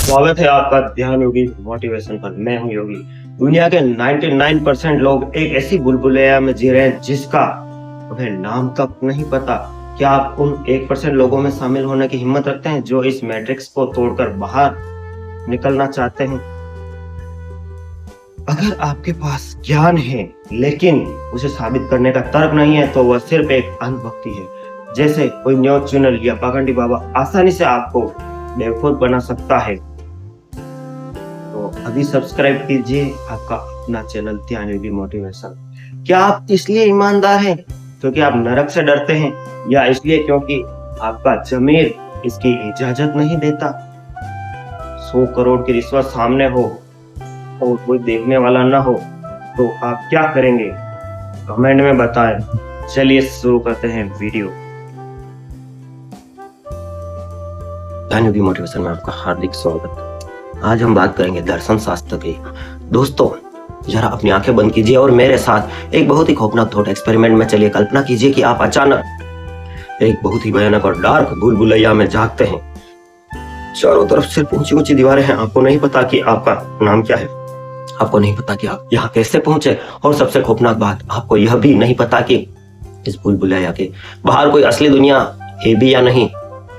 स्वागत है आपका ध्यान योगी मोटिवेशन पर। मैं हूं योगी। दुनिया के 99% लोग एक ऐसी बुलबुलैया में जी रहे हैं जिसका उन्हें नाम तक नहीं पता। क्या आप उन 1% लोगों में शामिल होने की हिम्मत रखते हैं जो इस मैट्रिक्स को तोड़कर बाहर निकलना चाहते हैं? अगर आपके पास ज्ञान है लेकिन उसे साबित करने का तर्क नहीं है तो वह सिर्फ एक अंधभक्ति है। जैसे कोई न्यूज चैनल या पाखंडी बाबा आसानी से आपको बेवकूफ बना सकता है। तो अभी सब्सक्राइब कीजिए आपका अपना चैनल ध्यान योगी मोटिवेशन। क्या आप इसलिए ईमानदार हैं क्योंकि आप नरक से डरते हैं, या इसलिए क्योंकि आपका ज़मीर इसकी इजाजत नहीं देता? 100 करोड़ की रिश्वत सामने हो और कोई देखने वाला ना हो तो आप क्या करेंगे? कमेंट में बताएं। चलिए शुरू करते हैं वीडियो। ध्यान योगी मोटिवेशन में आपका हार्दिक स्वागत। आज हम बात करेंगे दर्शन शास्त्र की। दोस्तों, जरा अपनी आंखें बंद कीजिए और मेरे साथ एक बहुत ही खौफनाक थॉट एक्सपेरिमेंट में चलिए। कल्पना कीजिए कि आप अचानक एक बहुत ही भयानक और डार्क भूलभुलैया में जागते हैं। चारों तरफ सिर्फ ऊंची ऊंची दीवारें हैं। आपको नहीं पता कि आपका नाम क्या है, आपको नहीं पता कि आप यहाँ कैसे पहुंचे, और सबसे खौफनाक बात, आपको यह भी नहीं पता कि इस भूलभुलैया के बाहर कोई असली दुनिया है भी या नहीं।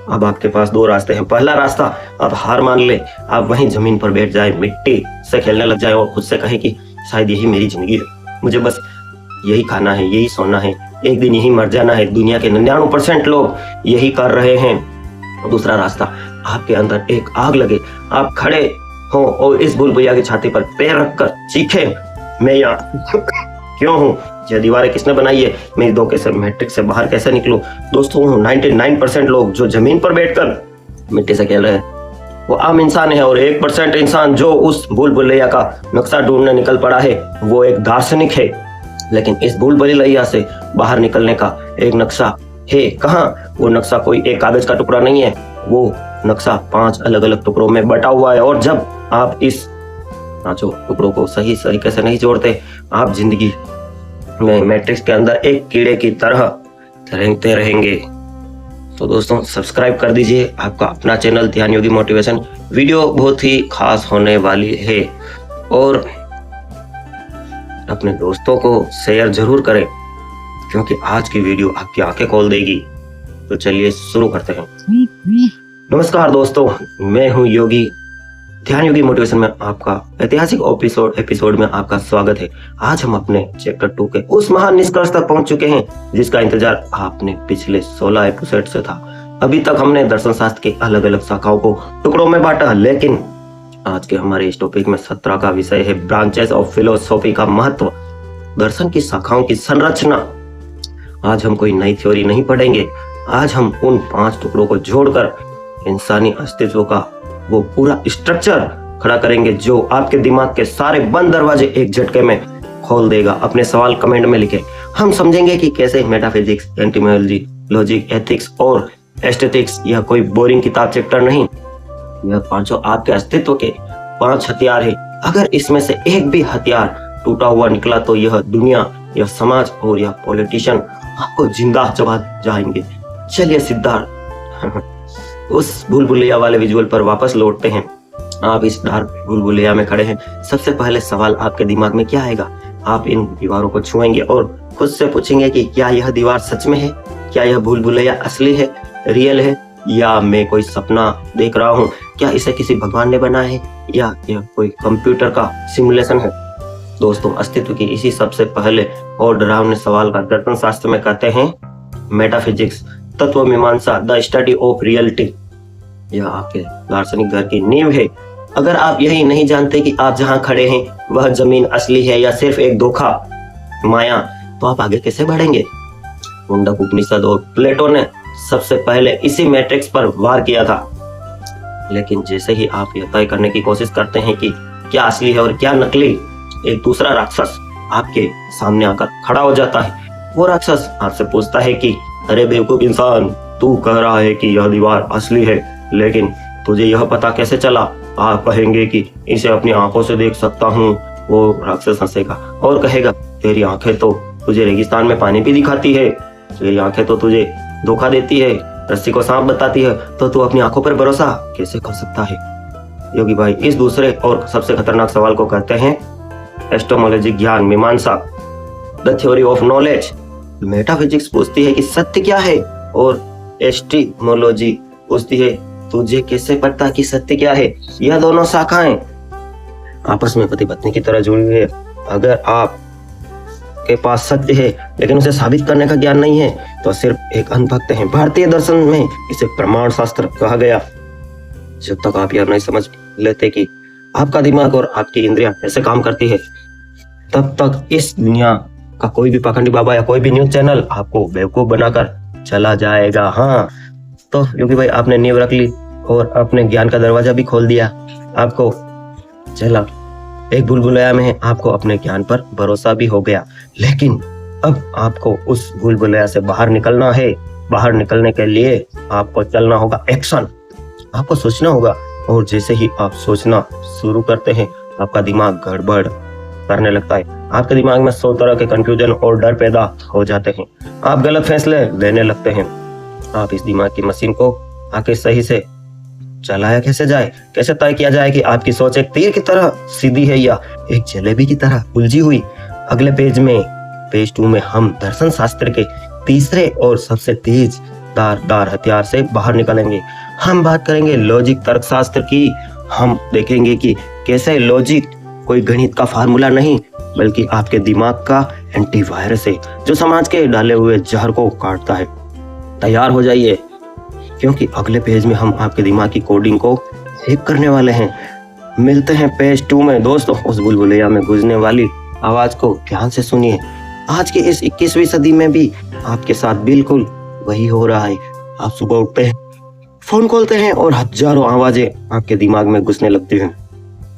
अब आपके पास दो रास्ते हैं। पहला रास्ता, आप हार मान ले, आप वहीं जमीन पर बैठ जाए, मिट्टी से खेलने लग जाए और खुद से कहें कि शायद यही मेरी जिंदगी है, मुझे बस यही खाना है, यही सोना है, एक दिन यही मर जाना है। दुनिया के 99% लोग यही कर रहे हैं। दूसरा रास्ता, आपके अंदर एक आग लगे, आप खड़े हो और इस भूलभुलैया की छाती पर पैर रखकर चीखे, मैं यहाँ क्यों हूँ? यह दीवारें किसने बनाई है? मैं इस धोखे से मैट्रिक्स से बाहर कैसे निकलूं? दोस्तों, 99% लोग जो जमीन पर बैठकर मिट्टी से खेल रहे हैं वो आम इंसान है, और 1% इंसान जो उस भूलभुलैया का नक्शा ढूंढने निकल पड़ा है वो एक दार्शनिक है। लेकिन इस भूलभुलैया से बाहर निकलने का एक नक्शा है। कहाँ? वो नक्शा कोई एक कागज का टुकड़ा नहीं है, वो नक्शा 5 अलग अलग टुकड़ों में बटा हुआ है। और जब आप इस पांचों टुकड़ों को सही तरीके से नहीं जोड़ते, आप जिंदगी में मैट्रिक्स के अंदर एक कीड़े की तरह रेंगते रहेंगे। तो दोस्तों, सब्सक्राइब कर दीजिए आपका अपना चैनल ध्यान योगी मोटिवेशन। वीडियो बहुत ही खास होने वाली है और अपने दोस्तों को शेयर जरूर करें क्योंकि आज की वीडियो आपकी आंखें खोल देगी। तो चलिए शुरू करते हैं। नमस्कार दोस्तों, मैं हूं योगी। ध्यान योगी मोटिवेशन में आपका ऐतिहासिक एपिसोड में आपका स्वागत है। आज हम अपने चैप्टर 2 के उस महान निष्कर्ष तक पहुंच चुके हैं जिसका इंतजार आपने पिछले 16 एपिसोड से था। अभी तक हमने दर्शन शास्त्र की अलग अलग शाखाओं को टुकड़ों में बांटा, लेकिन आज के हमारे इस टॉपिक में 17 का विषय है ब्रांचेस ऑफ फिलोसॉफी का महत्व, दर्शन की शाखाओं की संरचना। आज हम कोई नई थ्योरी नहीं पढ़ेंगे, आज हम उन 5 टुकड़ों को जोड़कर इंसानी अस्तित्व का वो पूरा स्ट्रक्चर खड़ा करेंगे जो आपके दिमाग के सारे बंद दरवाजे एक झटके में खोल देगा। अपने सवाल कमेंट में लिखें। हम समझेंगे कि कैसे मेटाफिजिक्स, एंटीमोलॉजी, लॉजिक, एथिक्स और एस्थेटिक्स यह कोई बोरिंग किताब चैप्टर नहीं, यह 5 आपके अस्तित्व के 5 हथियार है। अगर इसमें से एक भी हथियार टूटा हुआ निकला तो यह दुनिया, यह समाज और यह पॉलिटिशियन आपको जिंदा चबा जाएंगे। चलिए सिद्धार्थ, उस भूलभुलैया वाले विजुअल पर वापस लौटते हैं। आप इस डार्क भूलभुलैया में खड़े हैं। सबसे पहले सवाल आपके दिमाग में क्या आएगा? आप इन दीवारों को छुएंगे और खुद से पूछेंगे कि क्या यह दीवार सच में है? क्या यह भूलभुलैया असली है, रियल है, या मैं कोई सपना देख रहा हूँ? क्या इसे किसी भगवान ने बनाया है या यह कोई कंप्यूटर का सिमुलेशन है? दोस्तों, अस्तित्व की इसी सबसे पहले और डरावने सवाल का दर्शन शास्त्र में कहते हैं मेटाफिजिक्स, तत्व मीमांसा, द स्टडी ऑफ रियलिटी। यह आपके दार्शनिक घर की नींव है। अगर आप यही नहीं जानते कि आप जहां खड़े हैं वह जमीन असली है या सिर्फ एक धोखा, माया, तो आप आगे कैसे बढ़ेंगे? मुंडक उपनिषद और प्लेटो ने सबसे पहले इसी मैट्रिक्स पर वार किया था। लेकिन जैसे ही आप यह तय करने की कोशिश करते हैं कि क्या असली है और क्या नकली, एक दूसरा राक्षस आपके सामने आकर खड़ा हो जाता है। वो राक्षस आपसे पूछता है कि अरे बेवकूफ इंसान, तू कह रहा है कि यह दीवार असली है, लेकिन तुझे यह पता कैसे चला? आप कहेंगे कि इसे अपनी आंखों से देख सकता हूँ। वो राक्षस हंसेगा और कहेगा, तेरी आंखें तो तुझे रेगिस्तान में पानी भी दिखाती है, तेरी आंखें तो तुझे धोखा देती है, रस्सी को सांप बताती है, तो तू अपनी आंखों पर भरोसा कैसे कर सकता है? योगी भाई इस दूसरे और सबसे खतरनाक सवाल को कहते हैं एस्टोमोलॉजी, ज्ञान मीमांसा, the theory of knowledge. Metaphysics पूछती है कि सत्य क्या है, और एस्टिमोलॉजी पूछती है तुझे कैसे पता कि सत्य क्या है। यह दोनों शाखाएं आपस में पति पत्नी की तरह जुड़ी हुई है। अगर आप के पास सत्य है लेकिन उसे साबित करने का ज्ञान नहीं है तो सिर्फ एक अंधभक्त हैं। भारतीय दर्शन में इसे प्रमाण शास्त्र कहा गया। जब तक आप यह नहीं समझ लेते कि आपका दिमाग और आपकी इंद्रियां कैसे काम करती है, तब तक इस दुनिया का कोई भी पाखंडी बाबा या कोई भी न्यूज चैनल आपको बेवकूफ बनाकर चला जाएगा। हाँ, तो योगी भाई आपने नींव रख ली और अपने ज्ञान का दरवाजा भी खोल दिया। आपको चला एक भूल-भुलैया में आपको अपने ज्ञान पर भरोसा भी हो गया, लेकिन अब आपको उस भूल-भुलैया से बाहर निकलना है। बाहर निकलने के लिए आपको चलना होगा एक्शन, आपको सोचना होगा। और जैसे ही आप सोचना शुरू करते हैं आपका दिमाग गड़बड़ करने लगता है। आपके दिमाग में 100 तरह के कंफ्यूजन और डर पैदा हो जाते हैं। आप गलत फैसले लेने लगते हैं। आप इस दिमाग की मशीन को आके सही से चलाया कैसे जाए, कैसे तय किया जाए कि आपकी सोच एक तीर की तरह सीधी है या एक जलेबी की तरह उलझी हुई। अगले पेज 2 में हम दर्शन शास्त्र के तीसरे और सबसे तेज धारदार हथियार से बाहर निकलेंगे। हम बात करेंगे लॉजिक तर्कशास्त्र की। हम देखेंगे कि कैसे लॉजिक कोई गणित का फार्मूला नहीं बल्कि आपके दिमाग का एंटीवायरस है जो समाज के डाले हुए जहर को काटता है। तैयार हो जाइए क्योंकि अगले पेज में हम आपके दिमाग की कोडिंग को हैक करने वाले हैं। मिलते हैं पेज 2 में। दोस्तों, उस भूल-भुलैया में गूंजने वाली आवाज को ध्यान से सुनिए। आज के इस 21वीं सदी में भी आपके साथ बिल्कुल वही हो रहा है। आप सुबह उठते हैं, फोन खोलते हैं और हजारों आवाजें आपके दिमाग में घुसने लगती हैं।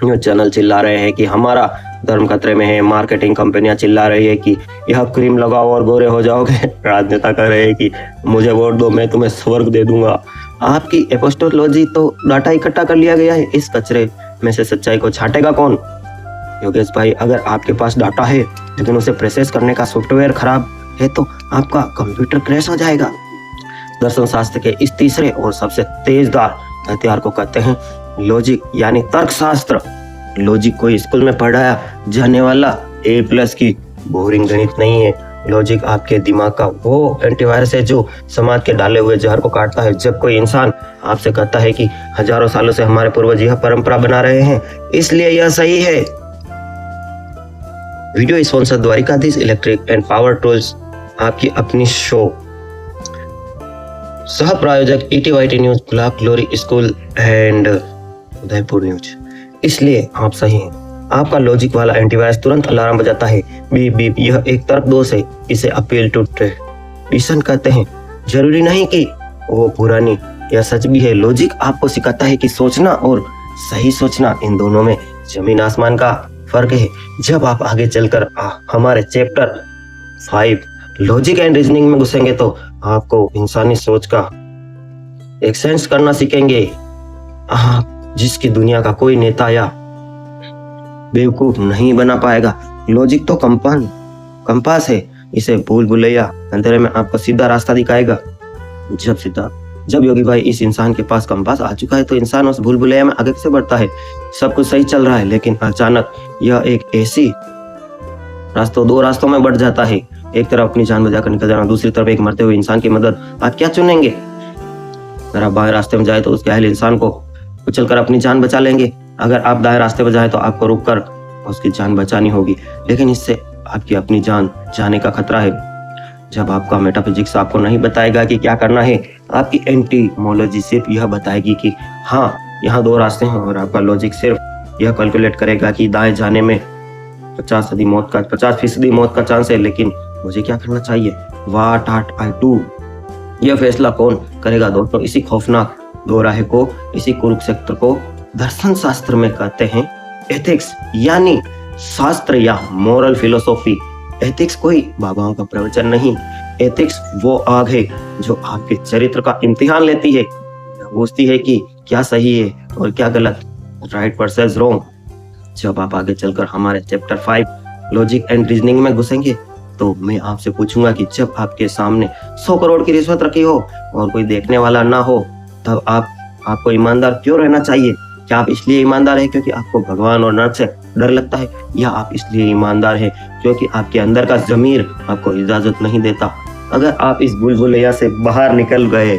न्यूज चैनल चिल्ला रहे हैं कि हमारा धर्म खतरे में है, मार्केटिंग कंपनियां चिल्ला रही है कि यह क्रीम लगाओ और गोरे हो जाओगे, राजनेता कह रहे हैं कि मुझे वोट दो, मैं तुम्हें स्वर्ग दे दूंगा। आपकी एपोस्टोलॉजी तो डाटा इकट्ठा कर लिया गया है, इस कचरे में से सच्चाई को छांटेगा कौन? योगेश भाई, अगर आपके पास डाटा है लेकिन उसे प्रोसेस करने का सॉफ्टवेयर खराब है तो आपका कंप्यूटर क्रैश हो जाएगा। दर्शन शास्त्र के इस तीसरे और सबसे तेजदार हथियार को कहते हैं लॉजिक यानी तर्कशास्त्र। लॉजिक कोई स्कूल में पढ़ाया जाने वाला A+ की बोरिंग गणित नहीं है। लॉजिक आपके दिमाग का वो एंटीवायरस है जो समाज के डाले हुए जहर को काटता है। जब कोई इंसान आपसे कहता है कि हजारों सालों से हमारे पूर्वज यह परंपरा बना रहे हैं इसलिए यह सही है। Video sponsor Dwarkadhish electric and power tools, आपकी अपनी शो। सह प्रायोजक ETYT news, block glory school and Udaipur news. इसलिए आप सही हैं। आपका लॉजिक वाला एंटीवायरस तुरंत अलार्म बजाता है, बीप बीप। यह एक तर्क दोष है, इसे अपील टू ट्रेडिशन कहते हैं। जरूरी नहीं कि वो पुरानी या सच भी है। लॉजिक आपको सिखाता है कि सोचना और सही सोचना, इन दोनों में जमीन आसमान का फर्क है। जब आप आगे चलकर हमारे चैप्टर 5 लॉजिक एंड रीजनिंग में घुसेंगे तो आपको इंसानी सोच का एक्सचेंज करना सीखेंगे, जिसकी दुनिया का कोई नेता या बेवकूफ नहीं बना पाएगा। लॉजिक तो कंपास है, इसे भूल-भुलैया अंधेरे में आपको सीधा रास्ता दिखाएगा। जब योगी भाई इस इंसान के पास कंपास आ चुका है तो इंसान उस भूल-भुलैया में आगे से बढ़ता है। सब कुछ सही चल रहा है लेकिन अचानक यह एक ऐसी दो रास्तों में बढ़ जाता है। एक तरफ अपनी जान बचाकर निकल जाना, दूसरी तरफ एक मरते हुए इंसान की मदद। आप क्या चुनेंगे? अगर आप बाएं रास्ते में जाए तो उस घायल इंसान को कुचलकर अपनी जान बचा लेंगे। अगर आप दाएं रास्ते पर जाए तो आपको रुककर उसकी जान बचानी होगी, लेकिन इससे आपकी अपनी जान जाने का खतरा है। जब आपका मेटाफिजिक्स आपको नहीं बताएगा कि क्या करना है, आपकी एंटीमोलॉजी सिर्फ यह बताएगी कि हाँ, यहाँ 2 रास्ते हैं, और आपका लॉजिक सिर्फ यह कैलकुलेट करेगा कि दाएं जाने में 50% मौत का चांस है, लेकिन मुझे क्या करना चाहिए? What I do? यह फैसला कौन करेगा? दोस्तों, इसी खौफनाक दोराहे को, इसी कुरुक्षेत्र को दर्शन शास्त्र में कहते हैं एथिक्स, यानी शास्त्र या मोरल फिलोसॉफी। एथिक्स कोई बाबाओं का प्रवचन नहीं। एथिक्स वो आग है जो आपके चरित्र का इम्तिहान लेती है, पूछती है कि क्या सही है और क्या गलत, राइट वर्सेस रॉन्ग। जब आप आगे चलकर हमारे चैप्टर 5 लॉजिक एंड रीजनिंग में घुसेंगे तो मैं आपसे पूछूंगा कि जब आपके सामने 100 करोड़ की रिश्वत रखी हो और कोई देखने वाला ना हो, तब आपको ईमानदार क्यों रहना चाहिए? क्या आप इसलिए ईमानदार हैं क्योंकि आपको भगवान और नर्क से डर लगता है, या आप इसलिए ईमानदार हैं क्योंकि आपके अंदर का ज़मीर आपको इजाजत नहीं देता? अगर आप इस भूल-भुलैया से बाहर निकल गए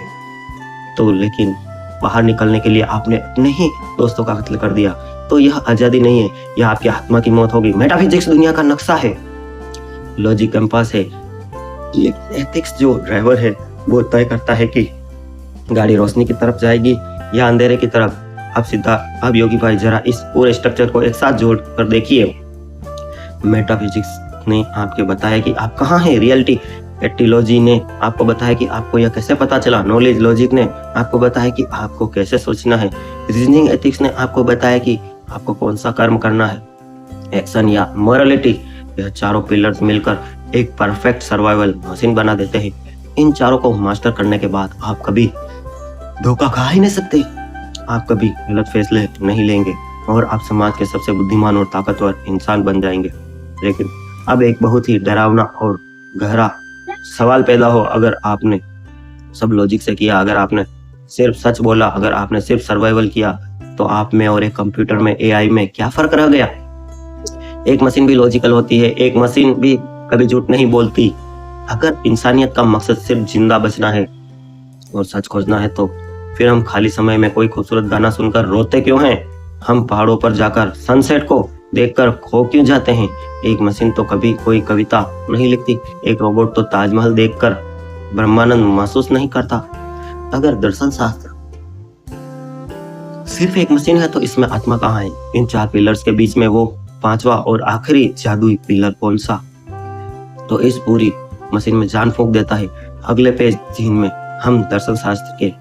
तो, लेकिन बाहर निकलने के लिए आपने अपने ही दोस्तों का कत्ल कर दिया, तो यह आज़ादी नहीं है, यह आपकी आत्मा की मौत होगी। मेटाफिजिक्स दुनिया का नक्शा है, लॉजिक कंपास है, एथिक्स जो ड्राइवर है वो तय करता है कि गाड़ी रोशनी की तरफ जाएगी या अंधेरे की तरफ। अब योगी भाई जरा इस पूरे स्ट्रक्चर को एक साथ जोड़ कर देखिए। मेटाफिजिक्स ने आपके बताया कि आप कहाँ हैं, रियलिटी एटियोलॉजी ने आपको बताया कि आपको यह कैसे पता चला, नॉलेज लॉजिक ने आपको बताया कि आपको कैसे सोचना है, रीजनिंग एथिक्स ने आपको बताया कि आपको कौन सा कर्म करना है, एक्शन या मोरालिटी, यह चारों पिलर्स मिलकर एक परफेक्ट सर्वाइवल मशीन बना देते हैं। इन चारों को मास्टर करने के बाद आप कभी धोखा खा ही नहीं सकते, आप कभी गलत फैसले नहीं लेंगे और आप समाज के सबसे बुद्धिमान और ताकतवर इंसान बन जाएंगे। लेकिन अब एक बहुत ही डरावना और गहरा सवाल पैदा हो, अगर आपने सब लॉजिक से किया, अगर आपने सिर्फ सच बोला, अगर आपने सिर्फ सर्वाइवल किया, तो आप में और एक कंप्यूटर में, एआई में क्या फर्क रह गया? एक मशीन भी लॉजिकल होती है, एक मशीन भी कभी झूठ नहीं बोलती। अगर इंसानियत का मकसद सिर्फ जिंदा बचना है और सच खोजना है, तो फिर हम खाली समय में कोई खूबसूरत गाना सुनकर रोते क्यों हैं? हम पहाड़ों पर जाकर सनसेट को देखकर खो क्यों जाते हैं? एक मशीन तो कभी कोई कविता नहीं लिखती, एक रोबोट तो ताजमहल देखकर ब्रह्मानंद महसूस नहीं करता। अगर दर्शन शास्त्र सिर्फ एक मशीन है, तो इसमें आत्मा कहाँ है? इन चार पिलर्स के बीच में वो पांचवा और आखिरी जादुई पिलर कौन सा? तो इस पूरी मशीन में जान फूंक देता है। अगले पेज 3 में हम दर्शन शास्त्र के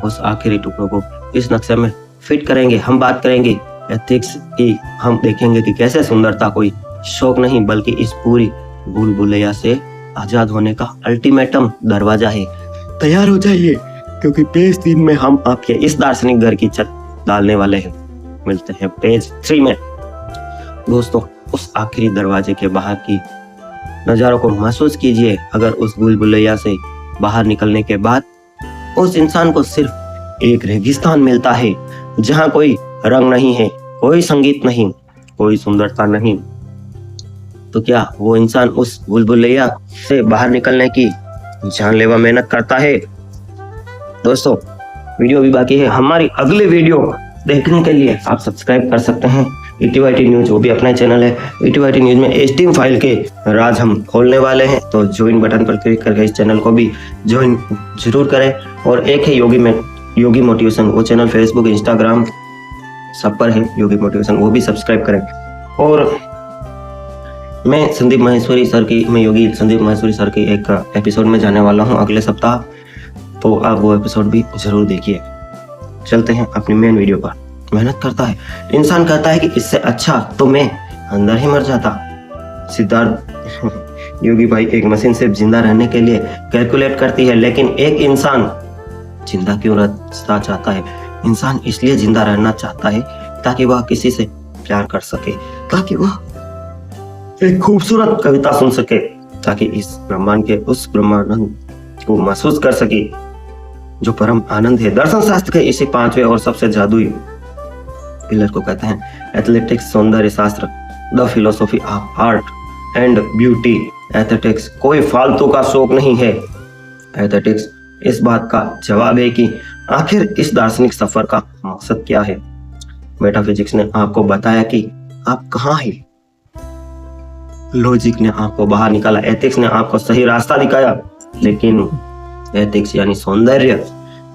उस आखिरी टुकड़ों को इस नक्शे में फिट करेंगे। हम बात करेंगे एथिक्स की, हम देखेंगे कि कैसे सुंदरता कोई शौक नहीं बल्कि इस पूरी भूल भुलैया से आजाद होने का अल्टीमेटम दरवाजा है। तैयार हो जाइए, क्योंकि पेज 3 में हम आपके इस दार्शनिक घर की छत डालने वाले हैं। मिलते हैं पेज 3 में। दोस्तों, उस आखिरी दरवाजे के बाहर की नजारों को महसूस कीजिए। अगर उस भूल भुलैया से बाहर निकलने के बाद उस इंसान को सिर्फ एक रेगिस्तान मिलता है, जहां कोई रंग नहीं है, कोई संगीत नहीं, कोई सुंदरता नहीं, तो क्या वो इंसान उस भूल भुलैया से बाहर निकलने की जानलेवा मेहनत करता है? दोस्तों, वीडियो भी बाकी है। हमारी अगली वीडियो देखने के लिए आप सब्सक्राइब कर सकते हैं ईटीवाईटी न्यूज, वो भी अपना चैनल है। ईटीवाईटी न्यूज में एचटीएम फाइल के राज हम खोलने वाले हैं, तो ज्वाइन बटन पर क्लिक करके इस चैनल को भी ज्वाइन जरूर करें। और एक है योगी मोटिवेशन, वो चैनल फेसबुक, इंस्टाग्राम सब पर है योगी मोटिवेशन, वो भी सब्सक्राइब करें। और मैं योगी संदीप महेश्वरी सर की एक एपिसोड में जाने वाला हूं अगले सप्ताह, तो आप वो एपिसोड भी जरूर देखिए। चलते हैं अपनी मेन वीडियो पर। मेहनत करता है इंसान, कहता है कि इससे अच्छा तो मैं अंदर ही मर जाता। सिद्धार्थ योगी भाई, एक मशीन सिर्फ जिंदा रहने के लिए कैलकुलेट करती है, लेकिन एक इंसान जिंदा क्यों रहना चाहता है? इंसान इसलिए जिंदा रहना चाहता है ताकि वह किसी से प्यार कर सके, ताकि वह एक खूबसूरत कविता सुन सके, ताकि इस ब्रह्मांड के उस ब्रह्मानंद को महसूस कर सके जो परम आनंद है। दर्शन शास्त्र के इसी पांचवें और सबसे जादुई पिलर को कहते हैं एथलेटिक्स, सौंदर्य शास्त्र, the philosophy of art and beauty. Athletics कोई फालतू का शौक नहीं है। एथलेटिक्स इस बात का जवाब है कि आखिर इस दार्शनिक सफर का मकसद क्या है। मेटाफिजिक्स ने आपको बताया कि आप कहाँ हैं, लॉजिक ने आपको बाहर निकाला, एथिक्स ने आपको सही रास्ता दिखाया। लेकिन एथिक्स यानी सौंदर्य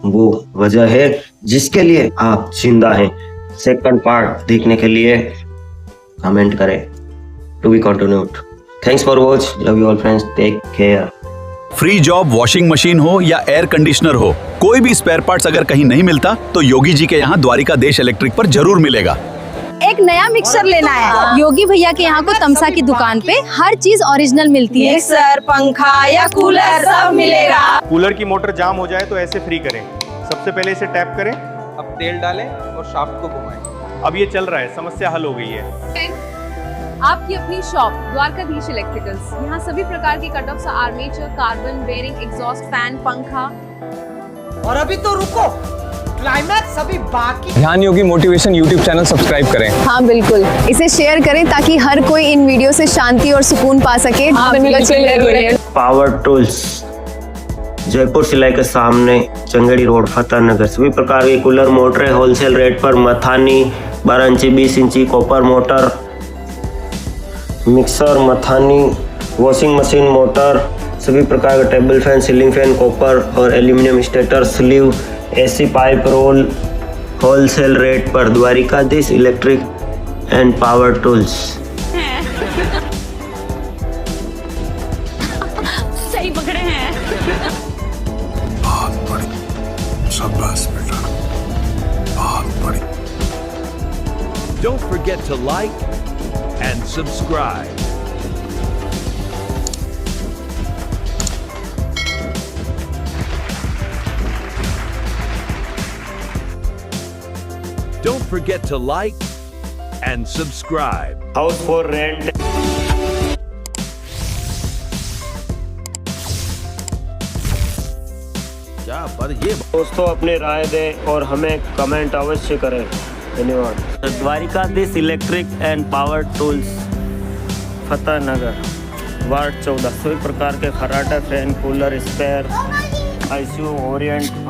वो वजह है जिसके लिए आप जिंदा हैं। सेकंड पार्ट देखने के लिए कमेंट करें। To be continued. Thanks for watch. Love you all friends, take care. Free job washing machine हो या एयर कंडीशनर हो, कोई भी स्पेयर पार्ट्स अगर कहीं नहीं मिलता तो योगी जी के यहाँ द्वारिका देश इलेक्ट्रिक पर जरूर मिलेगा। एक नया मिक्सर लेना है, योगी भैया के यहाँ को तमसा की दुकान पे हर चीज ओरिजिनल मिलती है। मिक्सर, पंखा या कूलर सब मिलेगा। कूलर की मोटर जाम हो जाए तो ऐसे फ्री करें। सबसे पहले इसे टैप करें, अब तेल डालें और शाफ्ट को घुमाएं। अब ये चल रहा है, समस्या हल हो गई है। आपकी अपनी शॉप द्वारकाधीश इलेक्ट्रिकल्स, यहाँ सभी प्रकार की cut off, armature, carbon, bearing, exhaust fan, पंखा। और अभी तो रुको, क्लाइमैक्स अभी बाकी। Dhyan Yogi motivation YouTube channel subscribe करें। हाँ बिल्कुल, इसे शेयर करें ताकि हर कोई इन वीडियो से शांति और सुकून पा सके। पावर टूल्स, जयपुर सिलाई के सामने, चंगेड़ी रोड, फतेह नगर। सभी प्रकार के कूलर मोटरें होलसेल रेट पर, मथानी 12 इंची 20 इंची कॉपर मोटर, मिक्सर, मथानी, वॉशिंग मशीन मोटर, सभी प्रकार के table fan, ceiling fan, copper और aluminium stator, sleeve, AC pipe roll, wholesale rate पर। Dwarkadhish electric and power tools. सही पकड़े हैं। शाबाश बेटा, बहुत बड़ी। Don't forget to like and subscribe. Don't forget to like and subscribe. House for rent. क्या पर ये दोस्तों अपनी राय दें और हमें कमेंट अवश्य करें। धन्यवाद। Dwarkadhish electric and power tools, Fateh Nagar, ward 14। सभी प्रकार के खराटा fan, cooler, spare, ICU, Orient.